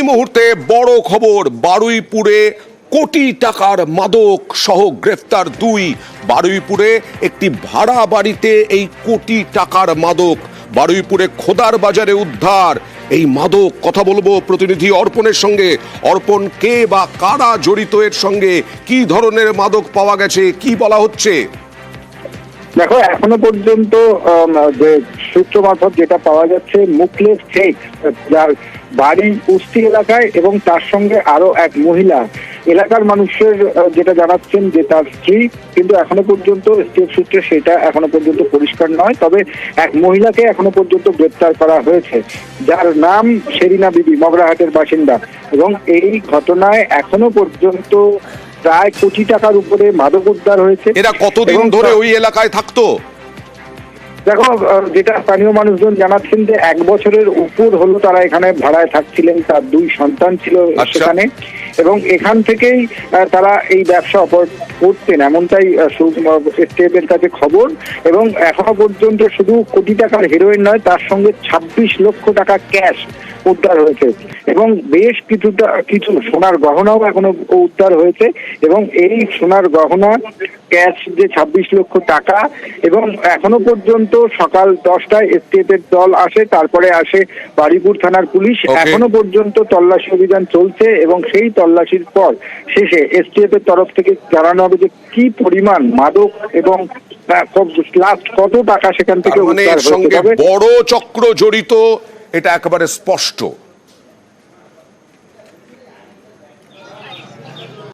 মুহূর্তে বড় খবর, বারুইপুরে কোটি টাকার মাদক সহ গ্রেফতার দুই। বারুইপুরে একটি ভাড়া বাড়িতে এই কোটি টাকার মাদক, বারুইপুরে খোদার বাজারে উদ্ধার এই মাদক। কথা বলবো প্রতিনিধি অর্পণের সঙ্গে। অর্পণ, কে বা কারা জড়িত এর সঙ্গে? কি ধরনের মাদক পাওয়া গেছে, কি বলা হচ্ছে? দেখো, এখনো পর্যন্ত যে সূত্র মারফত যেটা পাওয়া যাচ্ছে, মুখলেস শেখ, যার বাড়ি উস্তি এলাকায়, এবং তার সঙ্গে আরো এক মহিলা। এলাকার মানুষের যেটা জানাচ্ছেন যে তার স্ত্রী, কিন্তু এখনো পর্যন্ত স্টেট সূত্রে সেটা এখনো পর্যন্ত পরিষ্কার নয়। তবে এক মহিলাকে এখনো পর্যন্ত গ্রেপ্তার করা হয়েছে, যার নাম শেরিনা বিবি, মগরাহাটের বাসিন্দা। এবং এই ঘটনায় এখনো পর্যন্ত প্রায় কোটি টাকার উপরে মাদক উদ্ধার হয়েছে। এরা কতদিন ধরে ওই এলাকায় থাকতো? দেখো, যেটা স্থানীয় মানুষজন জানাচ্ছেন যে 1 বছরের উপর হলো তারা এখানে ভাড়ায় থাকছিলেন, তার 2 সন্তান ছিল সেখানে, এবং এখান থেকেই তারা এই ব্যবসা করতেন, এমনটাই স্টেটের কাছে খবর। এবং এখনো পর্যন্ত শুধু কোটি টাকার হেরোইন নয়, তার সঙ্গে 26 লক্ষ টাকা ক্যাশ উদ্ধার হয়েছে, এবং বেশ কিছু সোনার গহনাও এখনো উদ্ধার হয়েছে। এবং এই সোনার গহনা, ক্যাশ যে 26 লক্ষ টাকা, এবং এখনো পর্যন্ত সকাল 10টায় এসটিএফের দল আসে, তারপরে আসে বারুইপুর থানার পুলিশ। এখনো পর্যন্ত তল্লাশি অভিযান চলছে, এবং সেই তল্লাশির পর শেষে এসটিএফের তরফ থেকে জানানো হবে যে কি পরিমাণ মাদক এবং লাস্ট কত টাকা সেখান থেকে উদ্ধার হয়েছে। বড় চক্র জড়িত, এটা একেবারে স্পষ্ট।